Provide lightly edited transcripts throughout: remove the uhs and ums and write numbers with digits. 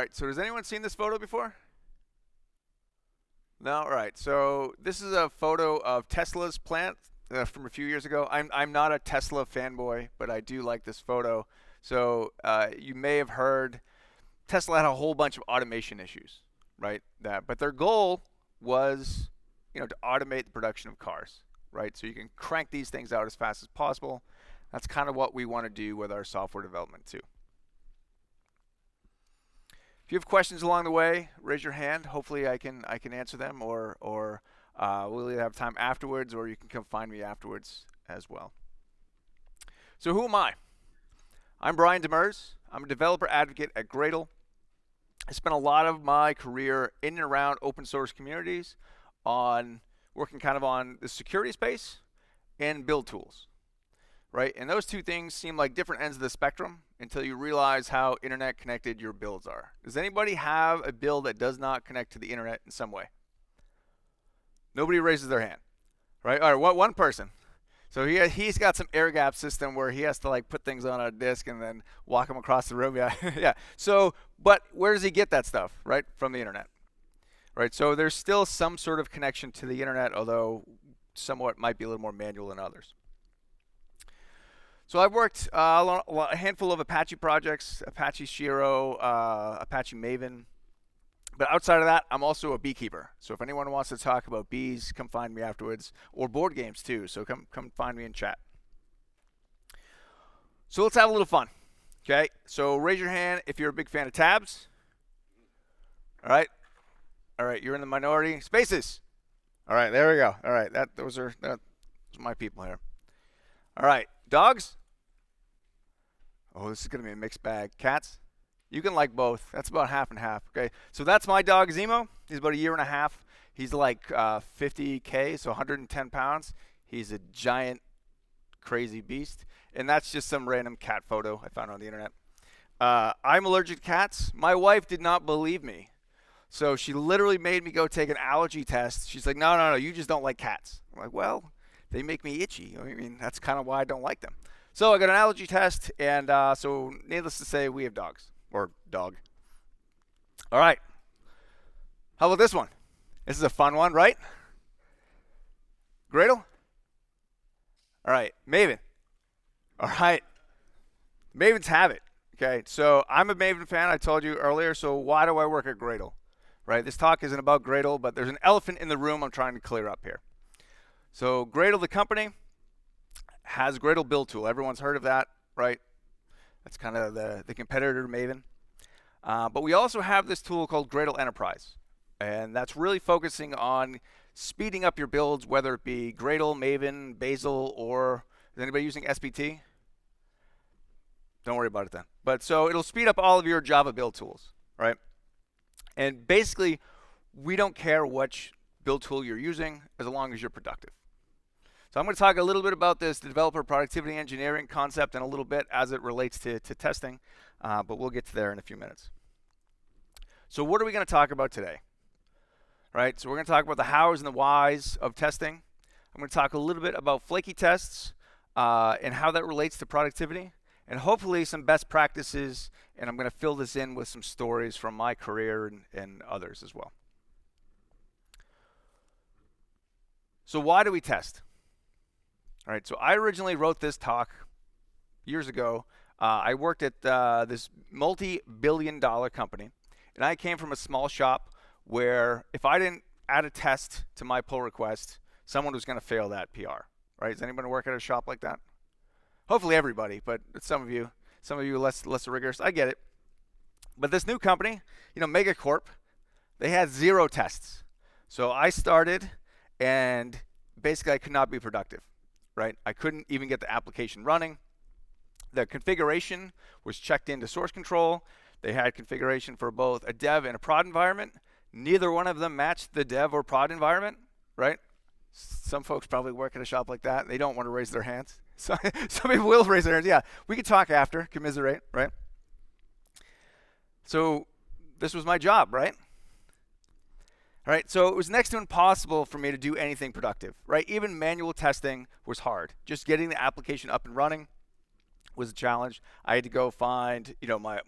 right, so has anyone seen this photo before? No? All right, so this is a photo of Tesla's plant from a few years ago. I'm not a Tesla fanboy, but I do like this photo. So you may have heard Tesla had a whole bunch of automation issues, right? But their goal was, to automate the production of cars, right? So you can crank these things out as fast as possible. That's kind of what we want to do with our software development too. If you have questions along the way, raise your hand. Hopefully I can answer them, or we'll either have time afterwards, or you can come find me afterwards as well. So who am I? I'm Brian Demers. I'm a developer advocate at Gradle. I spent a lot of my career in and around open source communities on working kind of on the security space and build tools, right? And those two things seem like different ends of the spectrum until you realize how internet connected your builds are. Does anybody have a build that does not connect to the internet in some way? Nobody raises their hand, right? All right, one person. So he's got some air gap system where he has to like put things on a disk and then walk them across the room. Yeah, yeah. So, but where does he get that stuff, right? From the internet, right? So there's still some sort of connection to the internet, although somewhat might be a little more manual than others. So I've worked a handful of Apache projects, Apache Shiro, Apache Maven. But outside of that, I'm also a beekeeper. So if anyone wants to talk about bees, come find me afterwards, or board games too. So come find me and chat. So let's have a little fun. Okay. So raise your hand if you're a big fan of tabs. All right. All right. You're in the minority. Spaces. All right. There we go. All right. Those are my people here. All right. Dogs. Oh, this is gonna be a mixed bag. Cats. You can like both. That's about half and half. Okay, so that's my dog Zemo. He's about a year and a half. He's like 50K, so 110 pounds. He's a giant, crazy beast. And that's just some random cat photo I found on the internet. I'm allergic to cats. My wife did not believe me, so she literally made me go take an allergy test. She's like, no, you just don't like cats. I'm like, well, they make me itchy. I mean, that's kind of why I don't like them. So I got an allergy test, and so needless to say, we have dogs. Or dog. All right. How about this one? This is a fun one, right? Gradle? All right. Maven. All right. Mavens have it. Okay. So I'm a Maven fan, I told you earlier. So why do I work at Gradle? Right? This talk isn't about Gradle, but there's an elephant in the room I'm trying to clear up here. So Gradle, the company, has Gradle build tool. Everyone's heard of that, right? That's kind of the competitor to Maven. But we also have this tool called Gradle Enterprise. And that's really focusing on speeding up your builds, whether it be Gradle, Maven, Bazel, or is anybody using SPT? Don't worry about it then. But so it'll speed up all of your Java build tools, right? And basically, we don't care which build tool you're using as long as you're productive. So I'm going to talk a little bit about this developer productivity engineering concept in a little bit as it relates to testing, but we'll get to there in a few minutes. So what are we going to talk about today? Right, so we're going to talk about the hows and the whys of testing. I'm going to talk a little bit about flaky tests and how that relates to productivity, and hopefully some best practices, and I'm going to fill this in with some stories from my career and others as well. So why do we test? All right, so I originally wrote this talk years ago. I worked at this multi-billion-dollar company, and I came from a small shop where if I didn't add a test to my pull request, someone was going to fail that PR. Right? Does anybody work at a shop like that? Hopefully everybody, but some of you less rigorous. I get it. But this new company, Megacorp, they had 0 tests. So I started, and basically I could not be productive. Right? I couldn't even get the application running. The configuration was checked into source control. They had configuration for both a dev and a prod environment. Neither one of them matched the dev or prod environment, right? Some folks probably work at a shop like that. They don't want to raise their hands. So, some people will raise their hands. Yeah, we could talk after, commiserate, right? So this was my job, right? All right, so it was next to impossible for me to do anything productive, right? Even manual testing was hard. Just getting the application up and running was a challenge. I had to go find,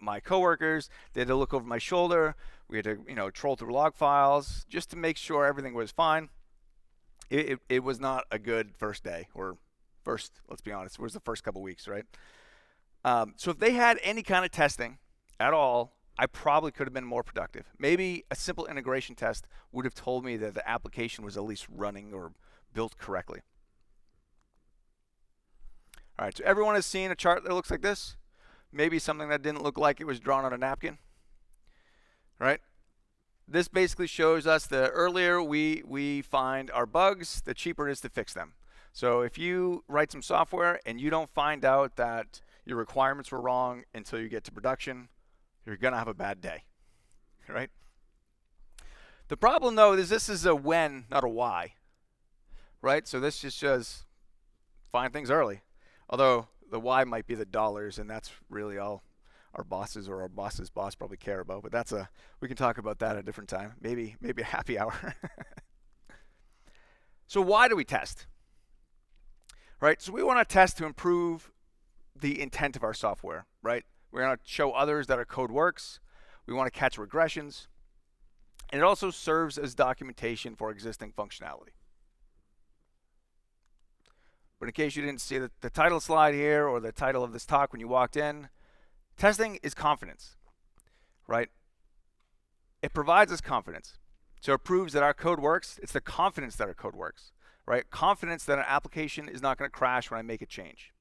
my coworkers. They had to look over my shoulder. We had to, troll through log files just to make sure everything was fine. It was not a good first day, or let's be honest, it was the first couple weeks, right? So if they had any kind of testing at all, I probably could have been more productive. Maybe a simple integration test would have told me that the application was at least running or built correctly. All right, so everyone has seen a chart that looks like this. Maybe something that didn't look like it was drawn on a napkin, right? This basically shows us the earlier we find our bugs, the cheaper it is to fix them. So if you write some software and you don't find out that your requirements were wrong until you get to production, you're going to have a bad day, right? The problem, though, is this is a when, not a why, right? So this just says find things early. Although the why might be the dollars, and that's really all our bosses or our boss's boss probably care about. But we can talk about that at a different time. Maybe a happy hour. So why do we test? Right? So we want to test to improve the intent of our software, right? We're going to show others that our code works. We want to catch regressions. And it also serves as documentation for existing functionality. But in case you didn't see the title slide here or the title of this talk when you walked in, testing is confidence, right? It provides us confidence. So it proves that our code works. It's the confidence that our code works, right? Confidence that an application is not going to crash when I make a change.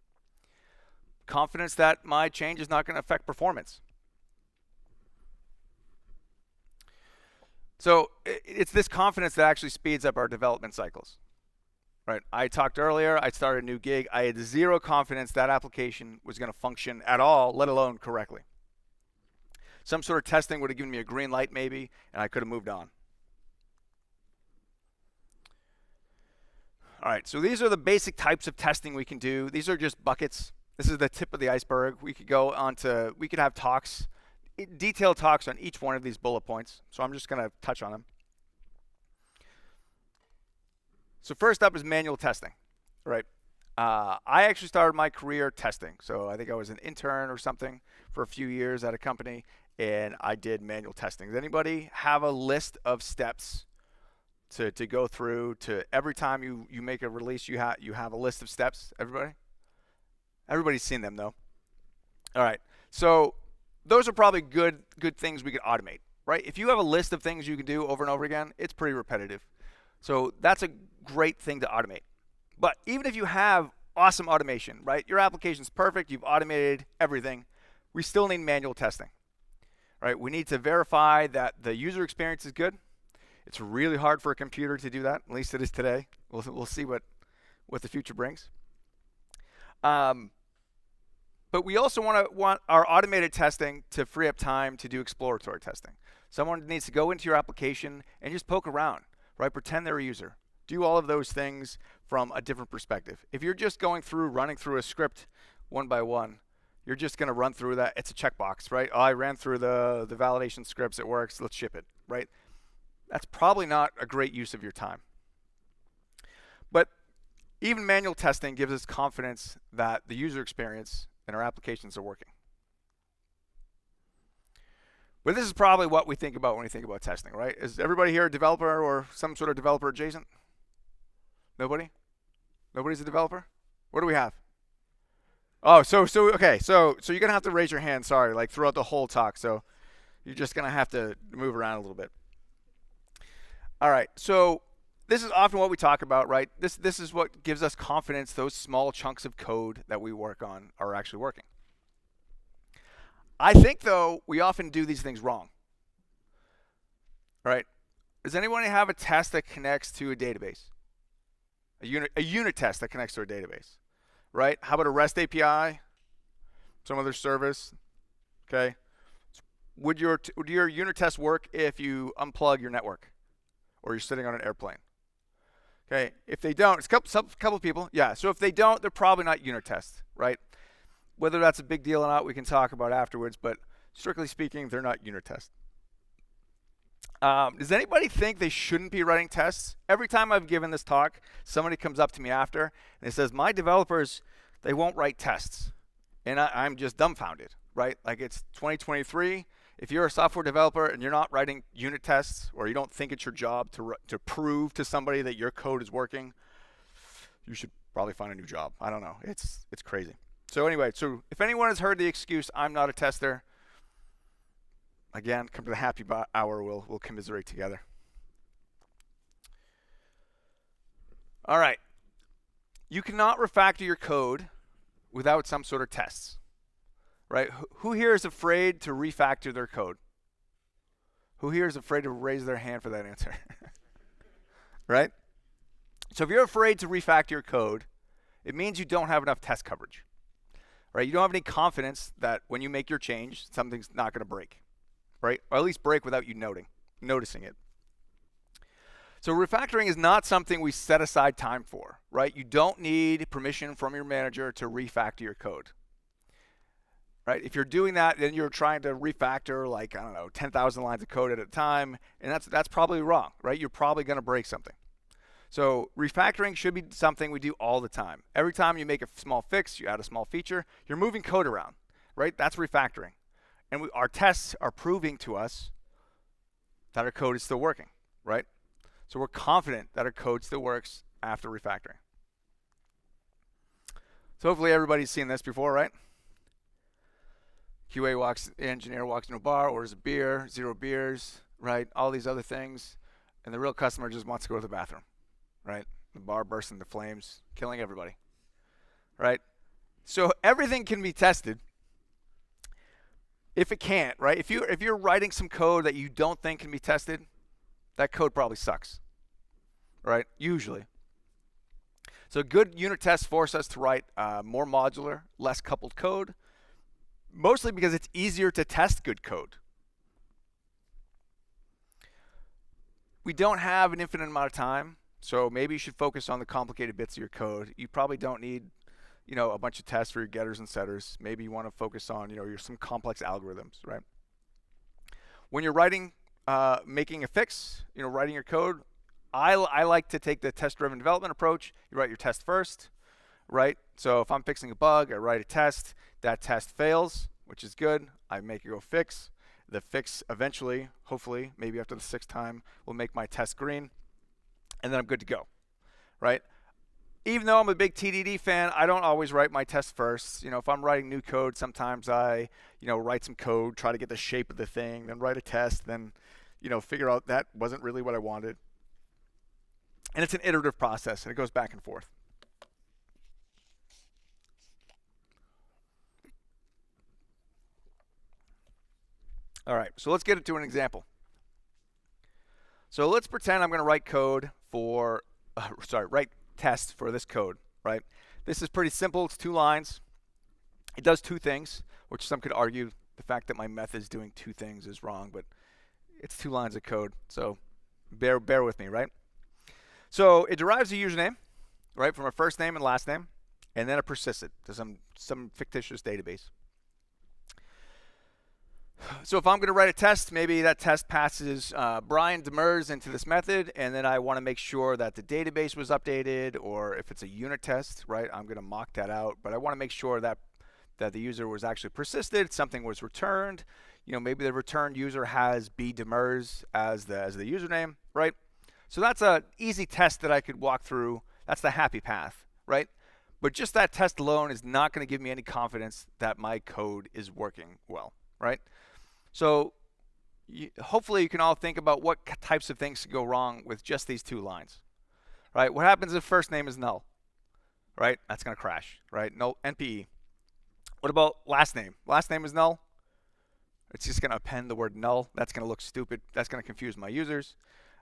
Confidence that my change is not going to affect performance. So it's this confidence that actually speeds up our development cycles. Right. I talked earlier, I started a new gig. I had zero confidence that application was going to function at all, let alone correctly. Some sort of testing would have given me a green light maybe, and I could have moved on. All right, so these are the basic types of testing we can do. These are just buckets. This is the tip of the iceberg. We could have talks, detailed talks on each one of these bullet points. So I'm just going to touch on them. So first up is manual testing, right? I actually started my career testing. So I think I was an intern or something for a few years at a company, and I did manual testing. Does anybody have a list of steps to go through to every time you make a release, you have a list of steps, everybody? Everybody's seen them though. All right, so those are probably good things we could automate, right? If you have a list of things you can do over and over again, it's pretty repetitive. So that's a great thing to automate. But even if you have awesome automation, right? Your application's perfect, you've automated everything, we still need manual testing, right? We need to verify that the user experience is good. It's really hard for a computer to do that, at least it is today. We'll see what the future brings. But we also want our automated testing to free up time to do exploratory testing. Someone needs to go into your application and just poke around. Right? Pretend they're a user. Do all of those things from a different perspective. If you're just running through a script one by one, you're just going to run through that. It's a checkbox, right? Oh, I ran through the validation scripts. It works. Let's ship it, right? That's probably not a great use of your time. But even manual testing gives us confidence that the user experience and our applications are working. But this is probably what we think about when we think about testing, right? Is everybody here a developer or some sort of developer adjacent? Nobody? Nobody's a developer? What do we have? Oh, okay. So you're gonna have to raise your hand. Sorry, like throughout the whole talk. So you're just gonna have to move around a little bit. All right. So this is often what we talk about, right? This is what gives us confidence. Those small chunks of code that we work on are actually working. I think, though, we often do these things wrong, right? Does anyone have a test that connects to a database? A unit test that connects to a database, right? How about a REST API, some other service, okay? Would your unit test work if you unplug your network or you're sitting on an airplane? Okay, if they don't, it's a couple of people, yeah. So if they don't, they're probably not unit tests, right? Whether that's a big deal or not, we can talk about afterwards, but strictly speaking, they're not unit tests. Does anybody think they shouldn't be writing tests? Every time I've given this talk, somebody comes up to me after and they says, my developers, they won't write tests. And I'm just dumbfounded, right? Like, it's 2023. If you're a software developer and you're not writing unit tests, or you don't think it's your job to prove to somebody that your code is working, you should probably find a new job. I don't know. It's crazy. So anyway, so if anyone has heard the excuse, I'm not a tester, again, come to the happy hour. We'll commiserate together. All right. You cannot refactor your code without some sort of tests, right? Who here is afraid to refactor their code? Who here is afraid to raise their hand for that answer? Right? So if you're afraid to refactor your code, it means you don't have enough test coverage, right? You don't have any confidence that when you make your change, something's not going to break, right? Or at least break without you noticing it. So refactoring is not something we set aside time for, right? You don't need permission from your manager to refactor your code, right? If you're doing that, then you're trying to refactor, like, I don't know, 10,000 lines of code at a time, and that's probably wrong, right? You're probably going to break something. So refactoring should be something we do all the time. Every time you make a small fix, you add a small feature, you're moving code around, right? That's refactoring. And our tests are proving to us that our code is still working, right? So we're confident that our code still works after refactoring. So hopefully everybody's seen this before, right? Engineer walks into a bar, orders a beer, 0 beers, right? All these other things. And the real customer just wants to go to the bathroom, right? The bar bursts into flames, killing everybody, right? So everything can be tested. If it can't, right? If you're writing some code that you don't think can be tested, that code probably sucks, right? Usually. So good unit tests force us to write more modular, less coupled code, mostly because it's easier to test good code. We don't have an infinite amount of time, so maybe you should focus on the complicated bits of your code. You probably don't need, a bunch of tests for your getters and setters. Maybe you want to focus on, some complex algorithms, right? When you're writing, making a fix, writing your code, I like to take the test-driven development approach. You write your test first, right? So if I'm fixing a bug, I write a test. That test fails, which is good. I make it go fix. The fix eventually, hopefully, maybe after the 6th time, will make my test green, and then I'm good to go, right? Even though I'm a big TDD fan, I don't always write my test first. If I'm writing new code, sometimes I, write some code, try to get the shape of the thing, then write a test, then, figure out that wasn't really what I wanted. And it's an iterative process, and it goes back and forth. All right, so let's get into an example. So let's pretend I'm going to write code for, write tests for this code, right? This is pretty simple. It's 2 lines. It does 2 things, which some could argue the fact that my method is doing 2 things is wrong, but it's 2 lines of code, so bear with me, right? So it derives a username, right, from a first name and last name, and then it persists it to some fictitious database. So if I'm going to write a test, maybe that test passes Brian Demers into this method, and then I want to make sure that the database was updated, or if it's a unit test, right, I'm going to mock that out. But I want to make sure that the user was actually persisted, something was returned. Maybe the returned user has B Demers as the username, right? So that's an easy test that I could walk through. That's the happy path, right? But just that test alone is not going to give me any confidence that my code is working well, right? So hopefully you can all think about what types of things could go wrong with just these 2 lines, right? What happens if first name is null, right? That's going to crash, right? Null NPE. What about last name? Last name is null. It's just going to append the word null. That's going to look stupid. That's going to confuse my users.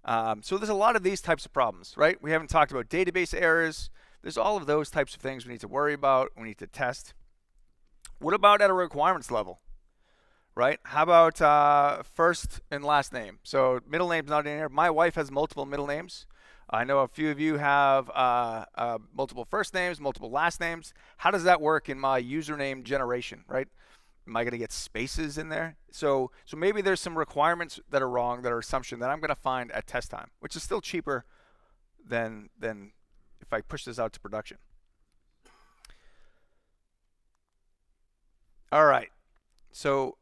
So there's a lot of these types of problems, right? We haven't talked about database errors. There's all of those types of things we need to worry about. We need to test. What about at a requirements level? Right? How about first and last name? So middle name's not in here. My wife has multiple middle names. I know a few of you have multiple first names, multiple last names. How does that work in my username generation, right? Am I going to get spaces in there? So maybe there's some requirements that are wrong, that are assumption that I'm going to find at test time, which is still cheaper than if I push this out to production. All right. So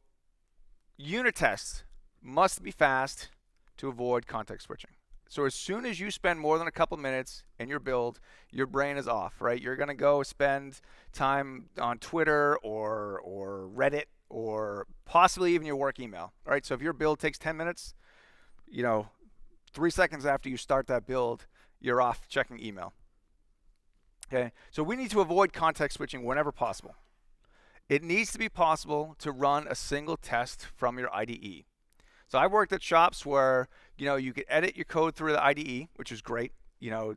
unit tests must be fast to avoid context switching. So as soon as you spend more than a couple minutes in your build, your brain is off, right? You're going to go spend time on Twitter or Reddit or possibly even your work email, all right? So if your build takes 10 minutes, 3 seconds after you start that build, you're off checking email. Okay? So we need to avoid context switching whenever possible. It needs to be possible to run a single test from your IDE. So I worked at shops where, you could edit your code through the IDE, which is great.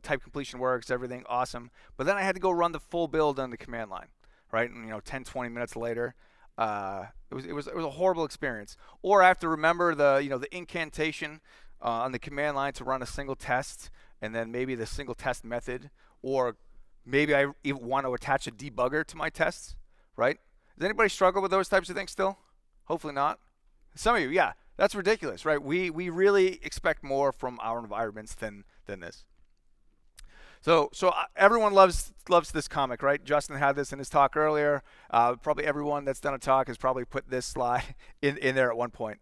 Type completion works, everything awesome. But then I had to go run the full build on the command line, right? And 10, 20 minutes later, it was a horrible experience. Or I have to remember the incantation on the command line to run a single test, and then maybe the single test method, or maybe I even want to attach a debugger to my tests, right? Does anybody struggle with those types of things still? Hopefully not. Some of you, yeah. That's ridiculous, right? We really expect more from our environments than this. So everyone loves this comic, right? Justin had this in his talk earlier. Probably everyone that's done a talk has probably put this slide in there at one point.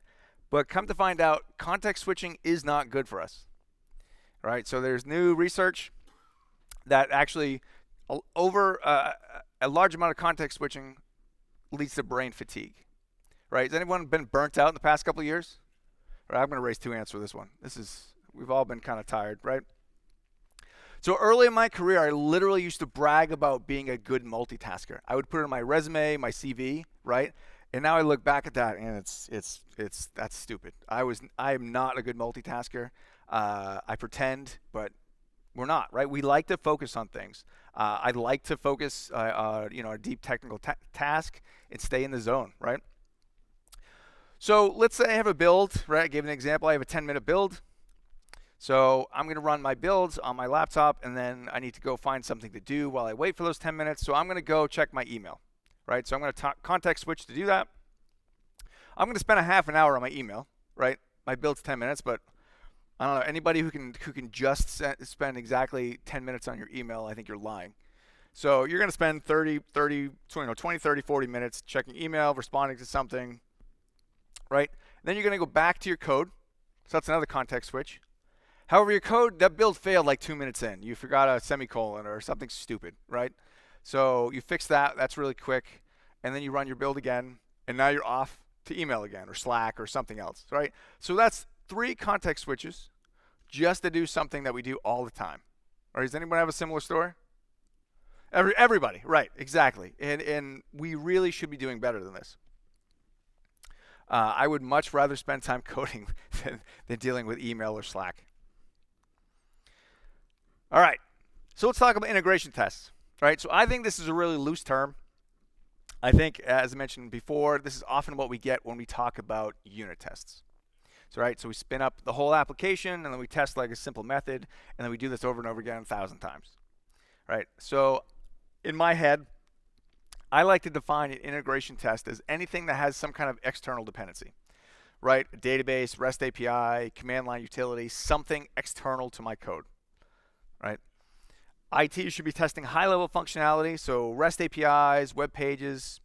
But come to find out, context switching is not good for us, right? So there's new research that actually over a large amount of context switching leads to brain fatigue. Right? Has anyone been burnt out in the past couple of years? Right, I'm going to raise 2 hands for this one. We've all been kind of tired, right? So early in my career, I literally used to brag about being a good multitasker. I would put it in my resume, my CV, right? And now I look back at that, and that's stupid. I am not a good multitasker. I pretend, but we're not, right? We like to focus on things. I like to focus, a deep technical task and stay in the zone, right? So let's say I have a build, right? I gave an example. I have a 10-minute build. So I'm going to run my builds on my laptop, and then I need to go find something to do while I wait for those 10 minutes. So I'm going to go check my email, right? So I'm going to context switch to do that. I'm going to spend a half an hour on my email, right? My build's 10 minutes, but I don't know. Anybody who can just spend exactly 10 minutes on your email, I think you're lying. So you're going to spend 20, 30, 40 minutes checking email, responding to something, right? Then you're going to go back to your code. So that's another context switch. However, your code, that build failed like 2 minutes in. You forgot a semicolon or something stupid, right? So you fix that. That's really quick. And then you run your build again. And now you're off to email again or Slack or something else, right? So that's 3 context switches just to do something that we do all the time. Or does anyone have a similar story? Everybody, right, exactly. And we really should be doing better than this. I would much rather spend time coding than dealing with email or Slack. All right, so let's talk about integration tests. Right, so I think this is a really loose term. I think, as I mentioned before, this is often what we get when we talk about unit tests. So we spin up the whole application, and then we test like a simple method, and then we do this over and over again 1,000 times. Right, so in my head, I like to define an integration test as anything that has some kind of external dependency, right? A database, REST API, command line utility, something external to my code, right? IT should be testing high-level functionality, so REST APIs, web pages,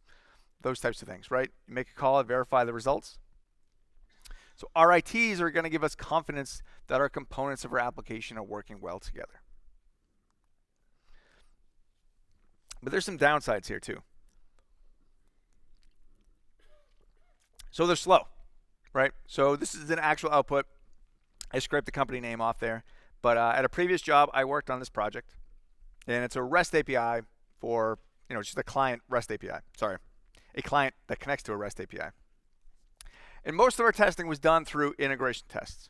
those types of things, right? You make a call and verify the results. So our ITs are going to give us confidence that our components of our application are working well together. But there's some downsides here too. So they're slow, right? So this is an actual output. I scraped the company name off there. But at a previous job, I worked on this project. And it's a REST API for, just a client REST API. Sorry, a client that connects to a REST API. And most of our testing was done through integration tests,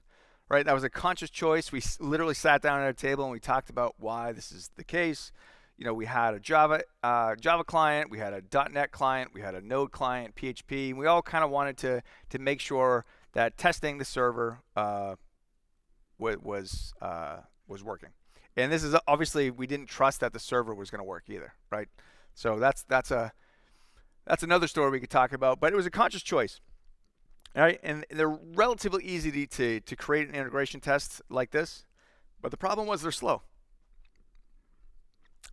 right? That was a conscious choice. We literally sat down at a table and we talked about why this is the case. We had a Java client, we had a .NET client, we had a Node client, PHP. And we all kind of wanted to make sure that testing the server was working. And this is obviously, we didn't trust that the server was going to work either, right? So that's another story we could talk about. But it was a conscious choice, all right? And they're relatively easy to create an integration test like this. But the problem was they're slow.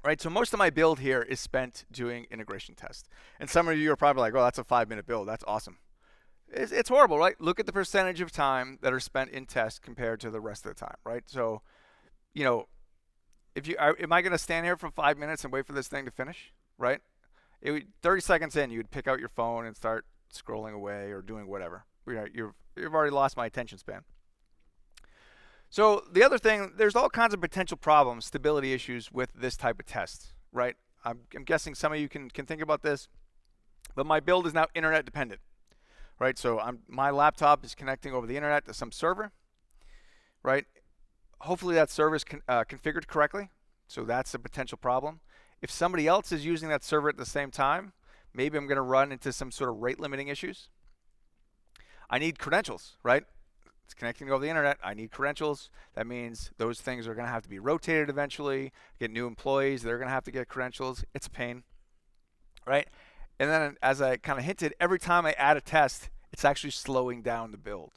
right? So most of my build here is spent doing integration tests. And some of you are probably like, oh, that's a 5-minute build. That's awesome. It's horrible, right? Look at the percentage of time that are spent in tests compared to the rest of the time, right? So, you know, am I going to stand here for 5 minutes and wait for this thing to finish, right? 30 seconds in, you'd pick out your phone and start scrolling away or doing whatever. You've already lost my attention span. So the other thing, there's all kinds of potential problems, stability issues with this type of test, right? I'm guessing some of you can think about this, but my build is now internet dependent, right? So my laptop is connecting over the internet to some server, right? Hopefully that server is configured correctly, so that's a potential problem. If somebody else is using that server at the same time, maybe I'm going to run into some sort of rate limiting issues. I need credentials, right? It's connecting over the internet. I need credentials. That means those things are going to have to be rotated eventually. Get new employees. They're going to have to get credentials. It's a pain, right? And then as I kind of hinted, every time I add a test, it's actually slowing down the build,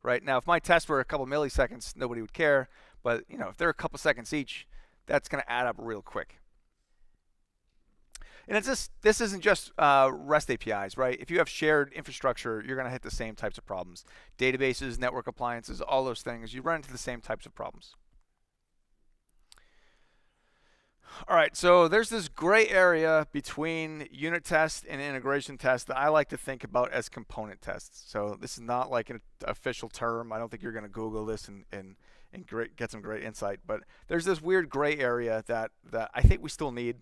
right? Now, if my tests were a couple milliseconds, nobody would care. But you know, if they're a couple seconds each, that's going to add up real quick. And this isn't just REST APIs, right? If you have shared infrastructure, you're going to hit the same types of problems. Databases, network appliances, all those things, you run into the same types of problems. All right, so there's this gray area between unit test and integration test that I like to think about as component tests. So this is not like an official term. I don't think you're going to Google this and get some great insight. But there's this weird gray area that I think we still need.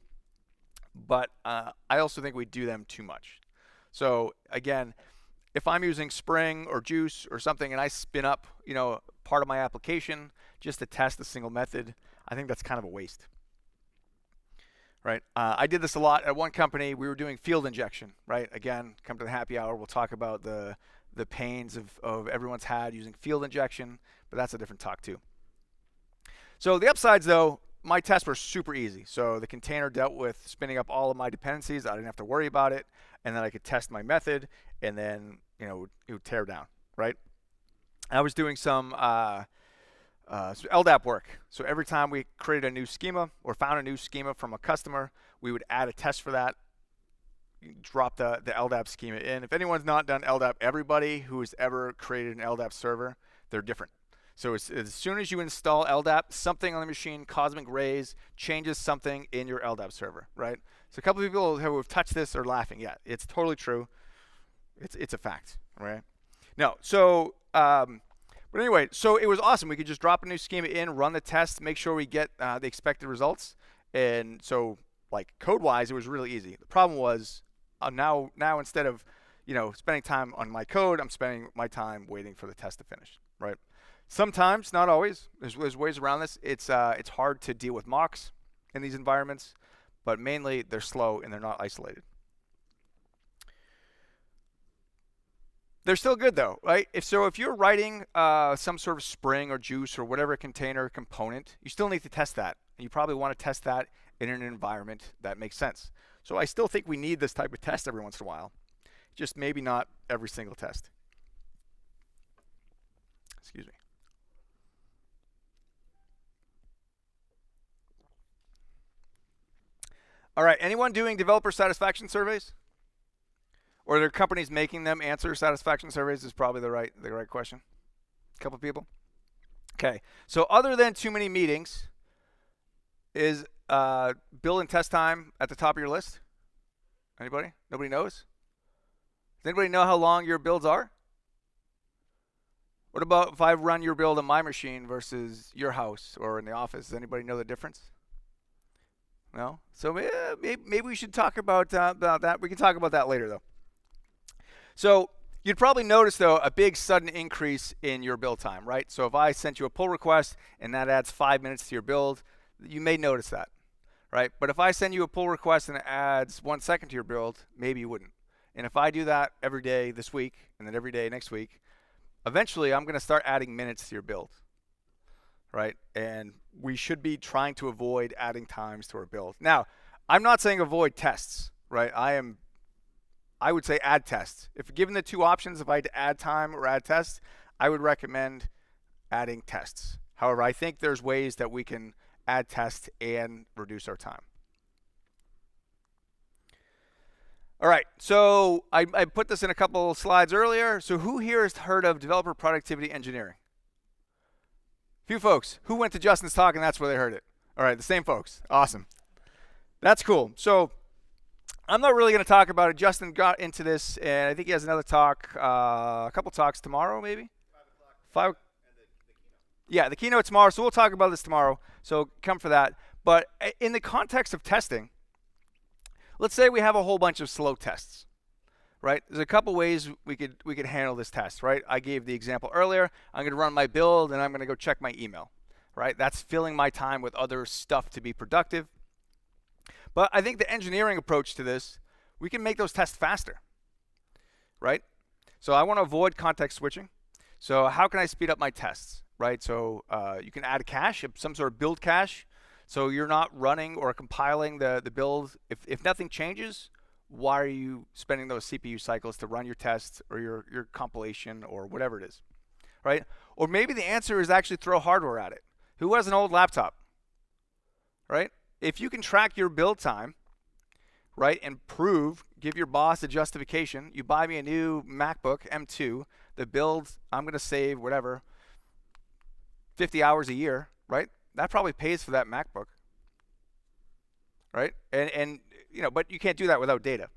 But I also think we do them too much. So again, if I'm using Spring or Juice or something and I spin up, you know, part of my application just to test a single method, I think that's kind of a waste, right? I did this a lot at one company. We were doing field injection, right? Again, come to the happy hour. We'll talk about the pains of everyone's had using field injection, but that's a different talk too. So the upsides though, my tests were super easy. So the container dealt with spinning up all of my dependencies. I didn't have to worry about it. And then I could test my method and then, you know, it would tear down, right? I was doing some LDAP work. So every time we created a new schema or found a new schema from a customer, we would add a test for that, drop the LDAP schema in. If anyone's not done LDAP, everybody who has ever created an LDAP server, they're different. So as soon as you install LDAP, something on the machine, cosmic rays, changes something in your LDAP server, right? So a couple of people who have touched this are laughing. Yeah, it's totally true. It's a fact, right? No, so, but anyway, so it was awesome. We could just drop a new schema in, run the test, make sure we get the expected results. And so, like, code-wise, it was really easy. The problem was now instead of, you know, spending time on my code, I'm spending my time waiting for the test to finish, right? Sometimes, not always. There's ways around this. It's hard to deal with mocks in these environments, but mainly they're slow and they're not isolated. They're still good though, right? If you're writing some sort of Spring or Juice or whatever container component, you still need to test that. And you probably want to test that in an environment that makes sense. So I still think we need this type of test every once in a while, just maybe not every single test. Excuse me. All right, anyone doing developer satisfaction surveys? Or are there companies making them answer satisfaction surveys is probably the right question. A couple people? Okay, so other than too many meetings, is build and test time at the top of your list? Anybody? Nobody knows? Does anybody know how long your builds are? What about if I run your build on my machine versus your house or in the office? Does anybody know the difference? No? So maybe we should talk about that. We can talk about that later, though. So you'd probably notice, though, a big sudden increase in your build time, right? So if I sent you a pull request and that adds 5 minutes to your build, you may notice that, right? But if I send you a pull request and it adds 1 second to your build, maybe you wouldn't. And if I do that every day this week and then every day next week, eventually I'm going to start adding minutes to your build, right? And we should be trying to avoid adding times to our build. Now, I'm not saying avoid tests, right? I would say add tests. If given the two options, if I had to add time or add tests, I would recommend adding tests. However, I think there's ways that we can add tests and reduce our time. All right, so I put this in a couple slides earlier. So who here has heard of developer productivity engineering? Few folks. Who went to Justin's talk and that's where they heard it? All right, the same folks. Awesome. That's cool. So I'm not really going to talk about it. Justin got into this, and I think he has another talk, a couple talks tomorrow, maybe? 5 o'clock. Yeah, the keynote tomorrow. So we'll talk about this tomorrow. So come for that. But in the context of testing, let's say we have a whole bunch of slow tests, right? There's a couple ways we could handle this test, right? I gave the example earlier. I'm going to run my build, and I'm going to go check my email, right? That's filling my time with other stuff to be productive. But I think the engineering approach to this, we can make those tests faster, right? So I want to avoid context switching. So how can I speed up my tests, right? So you can add a cache, some sort of build cache. So you're not running or compiling the build. If nothing changes, why are you spending those CPU cycles to run your tests or your compilation or whatever it is, right? Or maybe the answer is actually throw hardware at it. Who has an old laptop, right? If you can track your build time, right, and give your boss a justification, you buy me a new MacBook M2, the build, I'm going to save whatever, 50 hours a year, right? That probably pays for that MacBook, right? And you know, but you can't do that without data.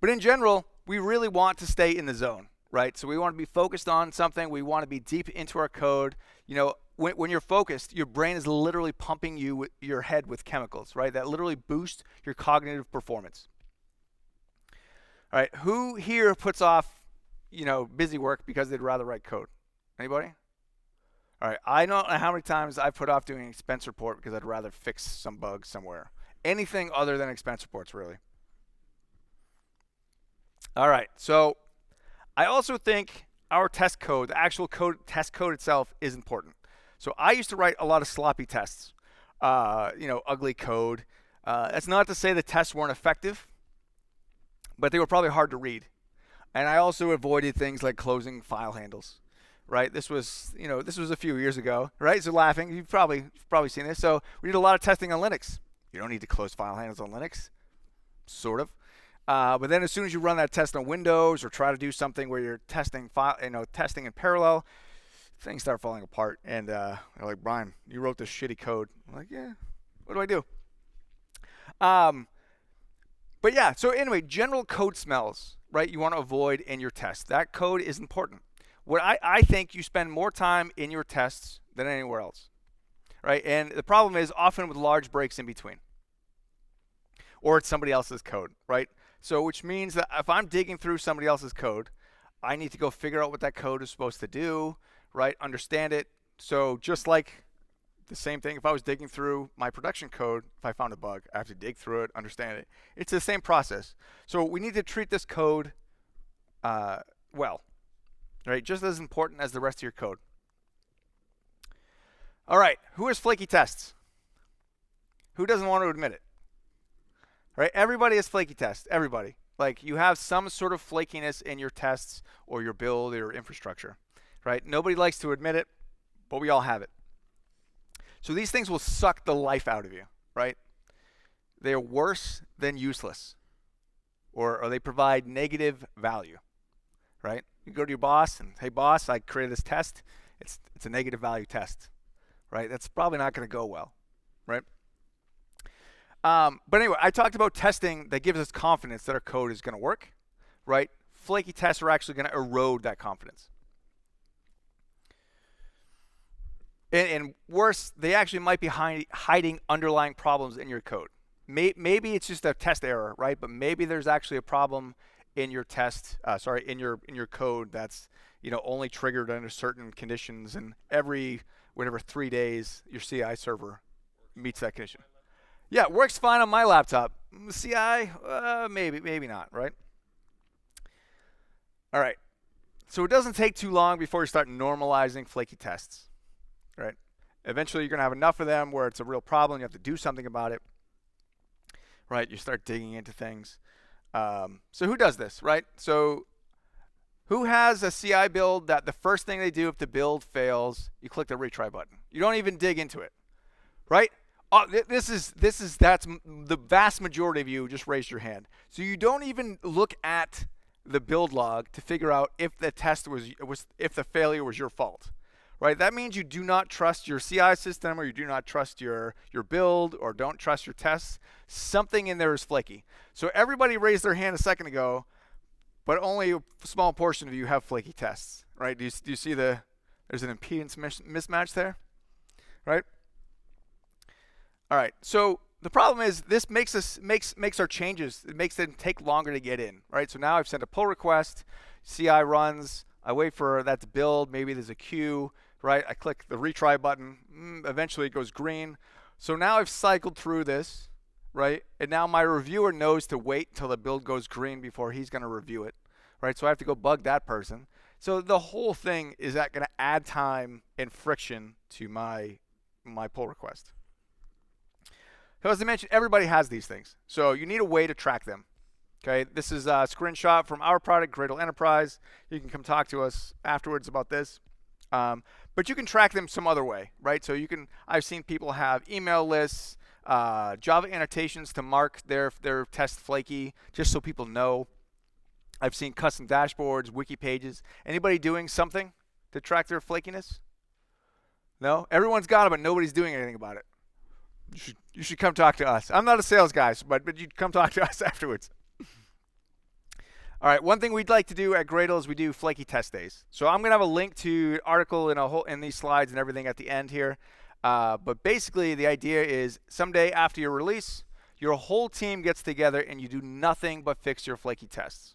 But in general, we really want to stay in the zone, right? So we want to be focused on something. We want to be deep into our code. You know, when you're focused, your brain is literally pumping your head with chemicals, right? That literally boosts your cognitive performance. All right, who here puts off, you know, busy work because they'd rather write code? Anybody? All right, I don't know how many times I've put off doing an expense report because I'd rather fix some bug somewhere. Anything other than expense reports, really. All right, so I also think our test code, the actual test code itself, is important. So I used to write a lot of sloppy tests, you know, ugly code. That's not to say the tests weren't effective, but they were probably hard to read. And I also avoided things like closing file handles, right? This was, you know, this was a few years ago, right? So laughing, you've probably seen this. So we did a lot of testing on Linux. You don't need to close file handles on Linux, sort of. But then as soon as you run that test on Windows or try to do something where you're testing testing in parallel, things start falling apart. And they're like, Brian, you wrote this shitty code. I'm like, yeah, what do I do? But yeah, so anyway, general code smells, right? You want to avoid in your tests. That code is important. What I think you spend more time in your tests than anywhere else, right? And the problem is often with large breaks in between, or it's somebody else's code, right? So which means that if I'm digging through somebody else's code, I need to go figure out what that code is supposed to do, right? Understand it. So just like the same thing, if I was digging through my production code, if I found a bug, I have to dig through it, understand it. It's the same process. So we need to treat this code well, right? Just as important as the rest of your code. All right, who has flaky tests? Who doesn't want to admit it? Right? Everybody has flaky tests. Everybody. Like you have some sort of flakiness in your tests or your build or your infrastructure, right? Nobody likes to admit it, but we all have it. So these things will suck the life out of you, right? They're worse than useless, or they provide negative value, right? You go to your boss and, hey boss, I created this test. It's a negative value test, right? That's probably not going to go well, right? But anyway, I talked about testing that gives us confidence that our code is going to work, right? Flaky tests are actually going to erode that confidence. And worse, they actually might be hiding underlying problems in your code. Maybe it's just a test error, right? But maybe there's actually a problem in your in your code that's, you know, only triggered under certain conditions, and every 3 days your CI server meets that condition. Yeah, it works fine on my laptop. CI, maybe not, right? All right. So it doesn't take too long before you start normalizing flaky tests, right? Eventually you're going to have enough of them where it's a real problem. You have to do something about it, right? You start digging into things. So who does this, right? So who has a CI build that the first thing they do if the build fails, you click the retry button. You don't even dig into it, right? Oh, that's the vast majority of you just raised your hand. So you don't even look at the build log to figure out if the test was if the failure was your fault, right? That means you do not trust your CI system, or you do not trust your build, or don't trust your tests. Something in there is flaky. So everybody raised their hand a second ago, but only a small portion of you have flaky tests, right? Do you see there's an impedance mismatch there, right? All right, so the problem is this makes our changes, it makes them take longer to get in, right? So now I've sent a pull request, CI runs, I wait for that to build, maybe there's a queue, right? I click the retry button, eventually it goes green. So now I've cycled through this, right? And now my reviewer knows to wait until the build goes green before he's gonna review it, right? So I have to go bug that person. So the whole thing is that gonna add time and friction to my pull request. So as I mentioned, everybody has these things. So you need a way to track them. Okay, this is a screenshot from our product, Gradle Enterprise. You can come talk to us afterwards about this. But you can track them some other way, right? So I've seen people have email lists, Java annotations to mark their test flaky, just so people know. I've seen custom dashboards, wiki pages. Anybody doing something to track their flakiness? No? Everyone's got it, but nobody's doing anything about it. You should come talk to us. I'm not a sales guy, but you'd come talk to us afterwards. All right, one thing we'd like to do at Gradle is we do flaky test days. So I'm going to have a link to an article in these slides and everything at the end here. But basically, the idea is someday after your release, your whole team gets together and you do nothing but fix your flaky tests.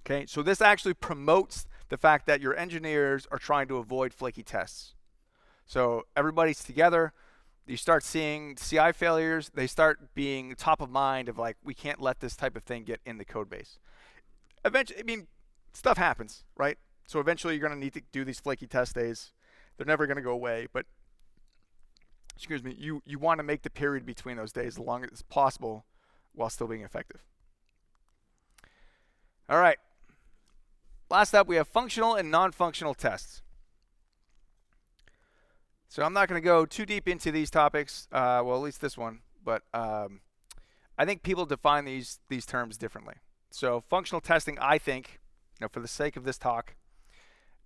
Okay, so this actually promotes the fact that your engineers are trying to avoid flaky tests. So everybody's together. You start seeing CI failures. They start being top of mind of like, we can't let this type of thing get in the code base. Eventually, I mean, stuff happens, right? So eventually you're going to need to do these flaky test days. They're never going to go away, but excuse me, you want to make the period between those days as long as possible while still being effective. All right. Last up, we have functional and non-functional tests. So I'm not going to go too deep into these topics, well, at least this one, but I think people define these terms differently. So functional testing, I think, for the sake of this talk,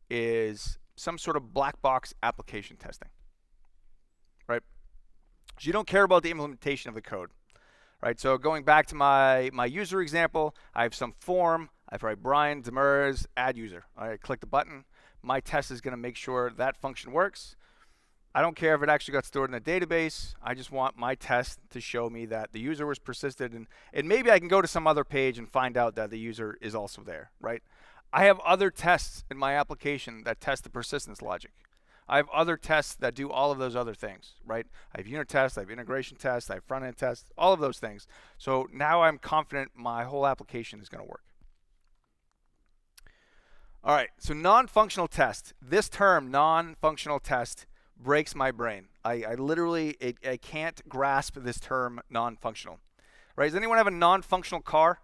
is some sort of black box application testing, right? So you don't care about the implementation of the code, right? So going back to my user example, I have some form. I write Brian Demers, add user. I click the button. My test is going to make sure that function works. I don't care if it actually got stored in a database. I just want my test to show me that the user was persisted, and maybe I can go to some other page and find out that the user is also there, right? I have other tests in my application that test the persistence logic. I have other tests that do all of those other things, right? I have unit tests, I have integration tests, I have front-end tests, all of those things. So now I'm confident my whole application is going to work. All right, so non-functional test. This term, non-functional test, breaks my brain. I literally I can't grasp this term non-functional, right? Does anyone have a non-functional car,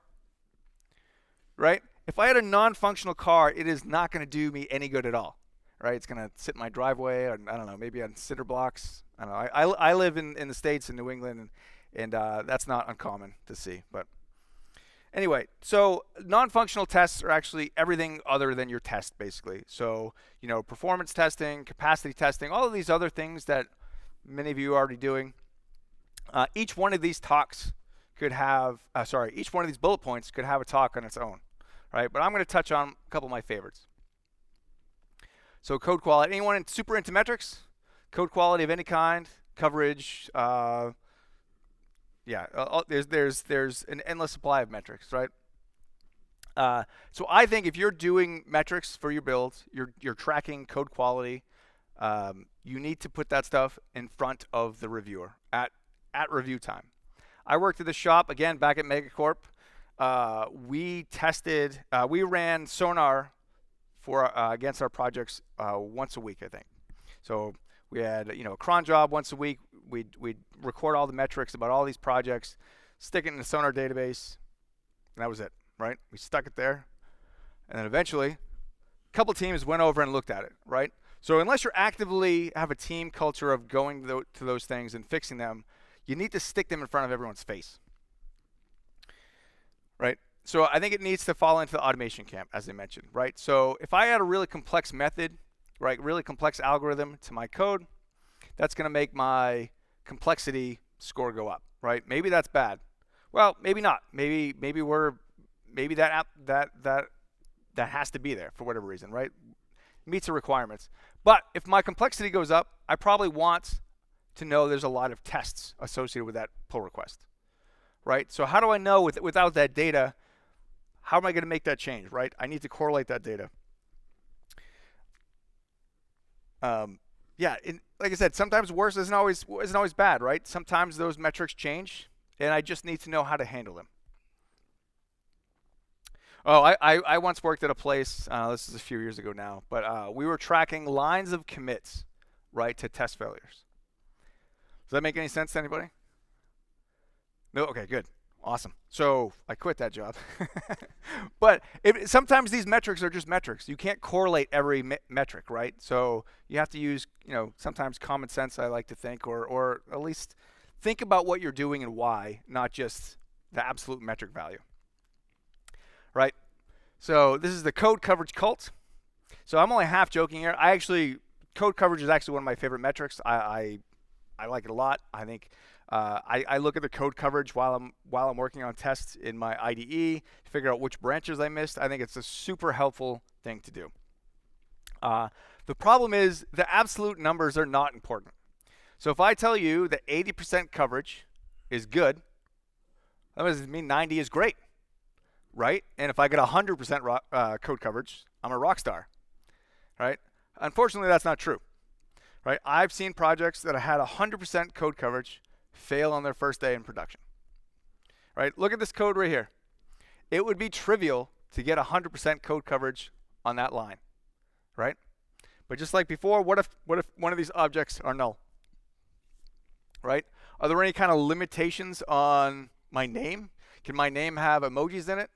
right? If I had a non-functional car, it is not going to do me any good at all, right? It's going to sit in my driveway, or I don't know, maybe on cinder blocks. I don't know. I live in the States, in New England, and that's not uncommon to see. But anyway, so non-functional tests are actually everything other than your test, basically. So, performance testing, capacity testing, all of these other things that many of you are already doing. Each one of these talks could have, each one of these bullet points could have a talk on its own, right? But I'm going to touch on a couple of my favorites. So code quality. Anyone super into metrics? Code quality of any kind, coverage, there's an endless supply of metrics, right? So I think if you're doing metrics for your build, you're tracking code quality, you need to put that stuff in front of the reviewer at review time. I worked at the shop, again, back at Megacorp. We ran Sonar for against our projects once a week, I think. So we had a cron job once a week. We'd record all the metrics about all these projects, stick it in the Sonar database, and that was it, right? We stuck it there, and then eventually, a couple teams went over and looked at it, right? So unless you're actively have a team culture of going to those things and fixing them, you need to stick them in front of everyone's face, right? So I think it needs to fall into the automation camp, as I mentioned, right? So if I add a really complex method, right, really complex algorithm to my code, that's going to make my complexity score go up, right? Maybe that's bad. Well, maybe not. Maybe that has to be there for whatever reason, right? Meets the requirements. But if my complexity goes up, I probably want to know there's a lot of tests associated with that pull request, right? So how do I know without that data, how am I going to make that change, right? I need to correlate that data. Like I said, sometimes worse isn't always bad, right? Sometimes those metrics change, and I just need to know how to handle them. Oh, I once worked at a place, this is a few years ago now, but we were tracking lines of commits, right, to test failures. Does that make any sense to anybody? No? Okay, good. Awesome. So I quit that job. But sometimes these metrics are just metrics. You can't correlate every metric, right? So you have to use, sometimes common sense, I like to think, or at least think about what you're doing and why, not just the absolute metric value. Right? So this is the code coverage cult. So I'm only half joking here. Code coverage is actually one of my favorite metrics. I like it a lot. I think I look at the code coverage while I'm working on tests in my IDE to figure out which branches I missed. I think it's a super helpful thing to do. The problem is the absolute numbers are not important. So if I tell you that 80% coverage is good, that doesn't mean 90 is great. Right? And if I get 100% code coverage, I'm a rock star, right? Unfortunately, that's not true, right? I've seen projects that had 100% code coverage fail on their first day in production, right? Look at this code right here. It would be trivial to get 100% code coverage on that line, right? But just like before, what if one of these objects are null, right? Are there any kind of limitations on my name? Can my name have emojis in it?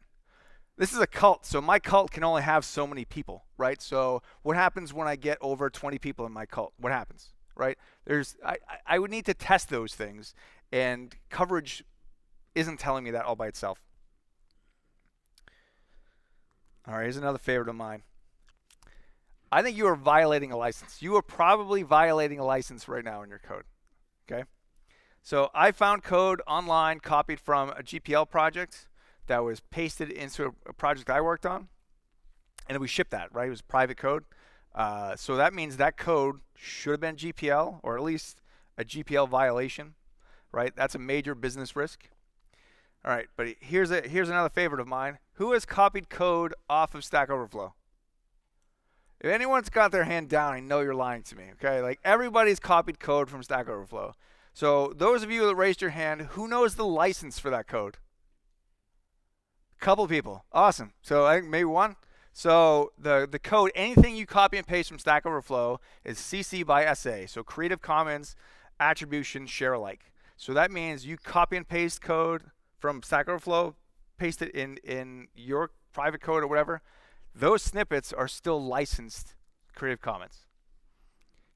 This is a cult, so my cult can only have so many people, right? So what happens when I get over 20 people in my cult? What happens, right? I would need to test those things, and coverage isn't telling me that all by itself. All right, here's another favorite of mine. I think you are violating a license. You are probably violating a license right now in your code, okay? So I found code online copied from a GPL project that was pasted into a project I worked on, and we shipped that, right? It was private code. So that means that code should have been GPL, or at least a GPL violation, right? That's a major business risk. All right, but here's another favorite of mine. Who has copied code off of Stack Overflow? If anyone's got their hand down, I know you're lying to me, okay? Like, everybody's copied code from Stack Overflow. So those of you that raised your hand, who knows the license for that code? Couple people. Awesome. So I think maybe one. So the code, anything you copy and paste from Stack Overflow is CC by SA. So Creative Commons Attribution Share Alike. So that means you copy and paste code from Stack Overflow, paste it in your private code or whatever. Those snippets are still licensed Creative Commons.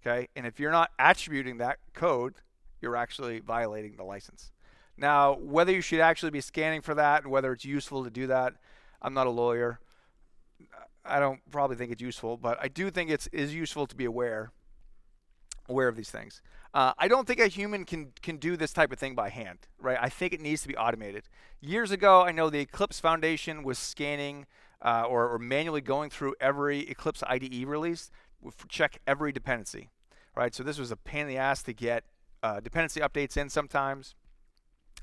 Okay? And if you're not attributing that code, you're actually violating the license. Now, whether you should actually be scanning for that and whether it's useful to do that, I'm not a lawyer. I don't probably think it's useful, but I do think it is useful to be aware of these things. I don't think a human can do this type of thing by hand, right? I think it needs to be automated. Years ago, I know the Eclipse Foundation was scanning or manually going through every Eclipse IDE release to check every dependency, right? So this was a pain in the ass to get dependency updates in sometimes.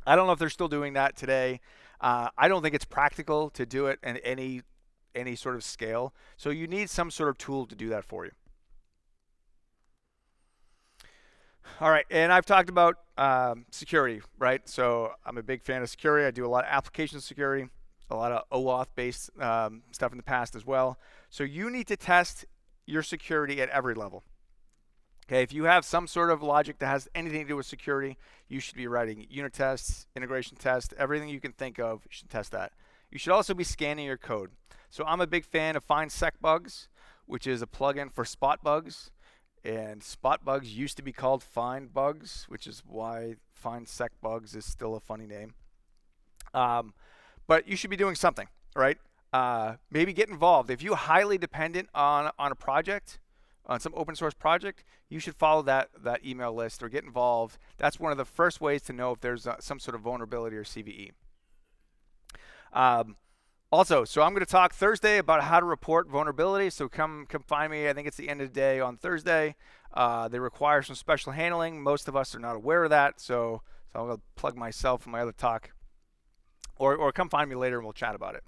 I don't know if they're still doing that today. I don't think it's practical to do it in any sort of scale. So you need some sort of tool to do that for you. All right, and I've talked about security, right? So I'm a big fan of security. I do a lot of application security, a lot of OAuth-based stuff in the past as well. So you need to test your security at every level. Okay, if you have some sort of logic that has anything to do with security, you should be writing unit tests, integration tests, everything you can think of, you should test that. You should also be scanning your code. So I'm a big fan of find sec bugs, which is a plugin for spot bugs. And spot bugs used to be called find bugs, which is why find sec bugs is still a funny name. But you should be doing something, right? Maybe get involved. If you're highly dependent on a project, on some open source project, you should follow that email list or get involved. That's one of the first ways to know if there's some sort of vulnerability or CVE. Also, so I'm going to talk Thursday about how to report vulnerability. So come find me. I think it's the end of the day on Thursday. They require some special handling. Most of us are not aware of that. So I'm going to plug myself in my other talk. Or come find me later and we'll chat about it.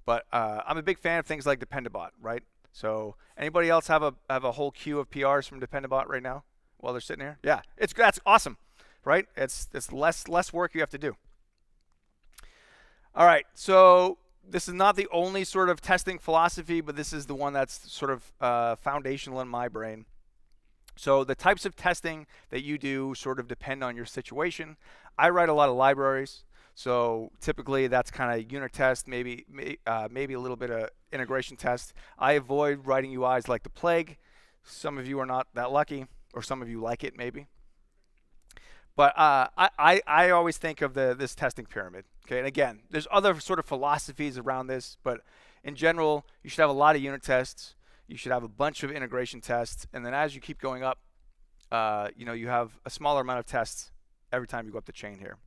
But I'm a big fan of things like Dependabot, right? So anybody else have a whole queue of PRs from Dependabot right now while they're sitting here? Yeah, that's awesome, right? It's less work you have to do. All right, so this is not the only sort of testing philosophy, but this is the one that's sort of foundational in my brain. So the types of testing that you do sort of depend on your situation. I write a lot of libraries. So typically that's kind of unit test, maybe a little bit of integration test. I avoid writing UIs like the plague. Some of you are not that lucky, or some of you like it maybe. But I always think of this testing pyramid. Okay, and again, there's other sort of philosophies around this, but in general, you should have a lot of unit tests. You should have a bunch of integration tests, and then as you keep going up, you have a smaller amount of tests every time you go up the chain here.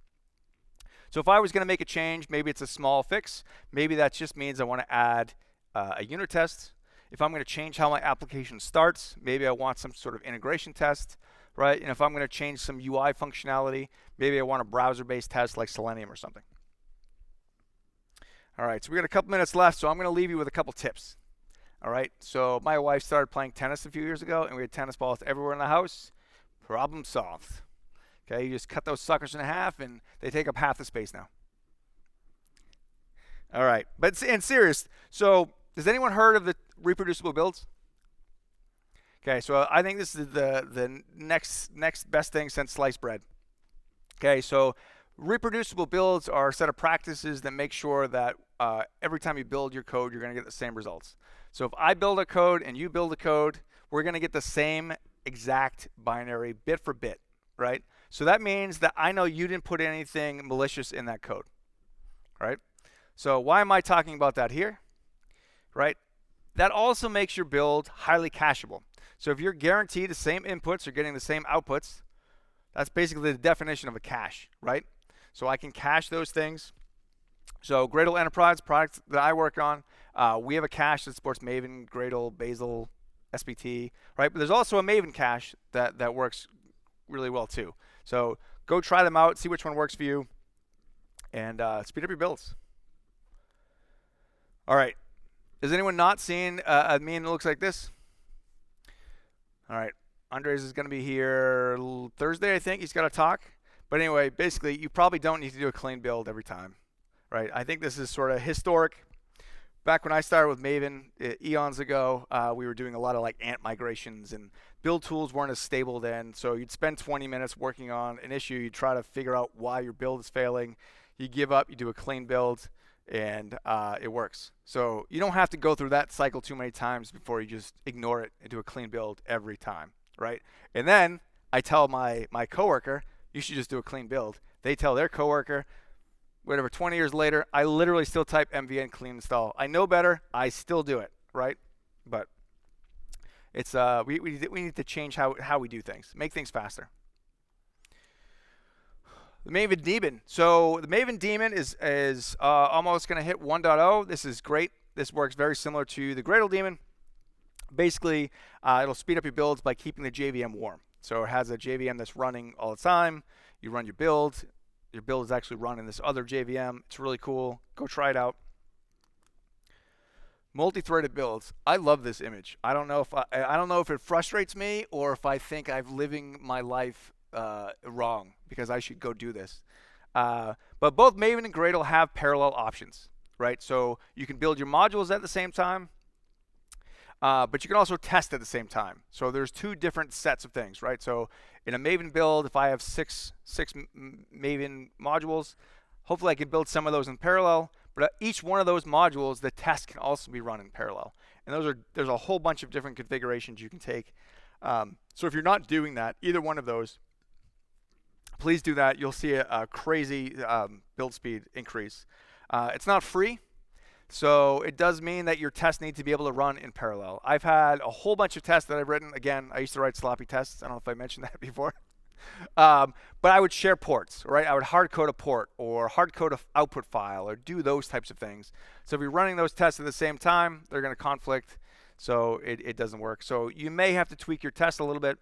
So if I was going to make a change, maybe it's a small fix. Maybe that just means I want to add a unit test. If I'm going to change how my application starts, maybe I want some sort of integration test, right? And if I'm going to change some UI functionality, maybe I want a browser-based test like Selenium or something. All right, so we got a couple minutes left, so I'm going to leave you with a couple tips. All right, so my wife started playing tennis a few years ago, and we had tennis balls everywhere in the house. Problem solved. Okay, you just cut those suckers in half, and they take up half the space now. All right, but in serious, so has anyone heard of the reproducible builds? Okay, so I think this is the next best thing since sliced bread. Okay, so reproducible builds are a set of practices that make sure that every time you build your code, you're going to get the same results. So if I build a code and you build a code, we're going to get the same exact binary bit for bit, right? So that means that I know you didn't put anything malicious in that code, right? So why am I talking about that here, right? That also makes your build highly cacheable. So if you're guaranteed the same inputs or getting the same outputs, that's basically the definition of a cache, right? So I can cache those things. So Gradle Enterprise, product that I work on, we have a cache that supports Maven, Gradle, Bazel, SPT, right? But there's also a Maven cache that works really well too. So go try them out, see which one works for you, and speed up your builds. All right. Has anyone not seen a meme that looks like this? All right. Andres is going to be here Thursday, I think. He's got a talk. But anyway, basically, you probably don't need to do a clean build every time, right? I think this is sort of historic. Back when I started with Maven eons ago, we were doing a lot of like ant migrations, and build tools weren't as stable then. So you'd spend 20 minutes working on an issue. You'd try to figure out why your build is failing. You give up, you do a clean build, and it works. So you don't have to go through that cycle too many times before you just ignore it and do a clean build every time, right? And then I tell my coworker, you should just do a clean build. They tell their coworker, whatever, 20 years later, I literally still type mvn clean install. I know better, I still do it, right? But it's we need to change how we do things, make things faster. The Maven Demon. So the Maven Demon is almost going to hit 1.0. This is great. This works very similar to the Gradle Demon. Basically, it'll speed up your builds by keeping the JVM warm. So it has a JVM that's running all the time. You run your build. Your build is actually running this other JVM. It's really cool. Go try it out. Multi-threaded builds. I love this image. I don't know if it frustrates me or if I think I'm living my life wrong because I should go do this. But both Maven and Gradle have parallel options, right? So you can build your modules at the same time, but you can also test at the same time. So there's two different sets of things, right? So in a Maven build, if I have six Maven modules, hopefully I can build some of those in parallel. But each one of those modules, the test can also be run in parallel. And there's a whole bunch of different configurations you can take. So if you're not doing that, either one of those, please do that. You'll see a crazy build speed increase. It's not free, so it does mean that your tests need to be able to run in parallel. I've had a whole bunch of tests that I've written. Again, I used to write sloppy tests. I don't know if I mentioned that before. But I would share ports, right? I would hard code a port or hard code an output file or do those types of things. So if you're running those tests at the same time, they're going to conflict, so it doesn't work. So you may have to tweak your test a little bit,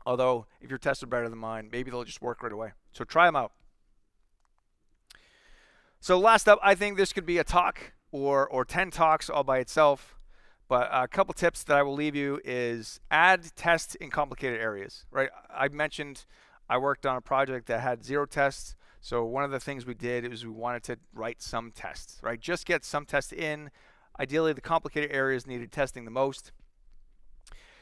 although if your tests are better than mine, maybe they'll just work right away. So try them out. So last up, I think this could be a talk or 10 talks all by itself. But a couple tips that I will leave you is add tests in complicated areas, right? I mentioned I worked on a project that had 0 tests. So one of the things we did is we wanted to write some tests, right? Just get some tests in. Ideally, the complicated areas needed testing the most.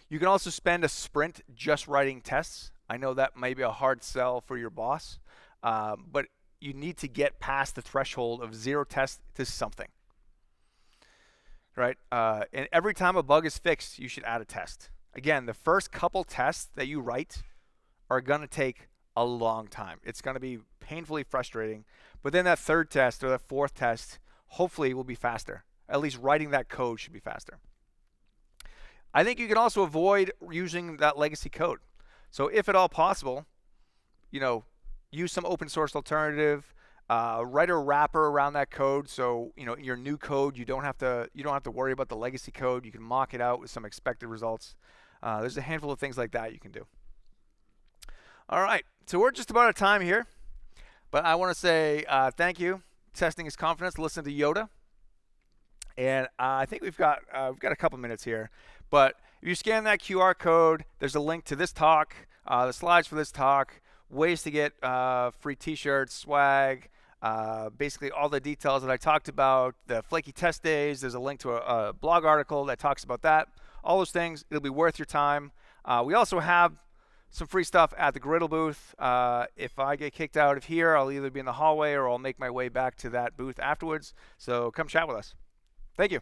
You can also spend a sprint just writing tests. I know that may be a hard sell for your boss, but you need to get past the threshold of 0 tests to something. Right? And every time a bug is fixed, you should add a test. Again, the first couple tests that you write are going to take a long time. It's going to be painfully frustrating. But then that third test or that fourth test hopefully will be faster. At least writing that code should be faster. I think you can also avoid using that legacy code. So if at all possible, use some open source alternative. Write a wrapper around that code, so in your new code you don't have to worry about the legacy code. You can mock it out with some expected results. There's a handful of things like that you can do. All right, so we're just about out of time here, but I want to say thank you. Testing is confidence. Listen to Yoda, and I think we've got a couple minutes here. But if you scan that QR code, there's a link to this talk, the slides for this talk, ways to get free T-shirts, swag. Basically all the details that I talked about, the Flaky Test days, there's a link to a blog article that talks about that. All those things, it'll be worth your time. We also have some free stuff at the Gradle booth. If I get kicked out of here, I'll either be in the hallway or I'll make my way back to that booth afterwards. So come chat with us. Thank you.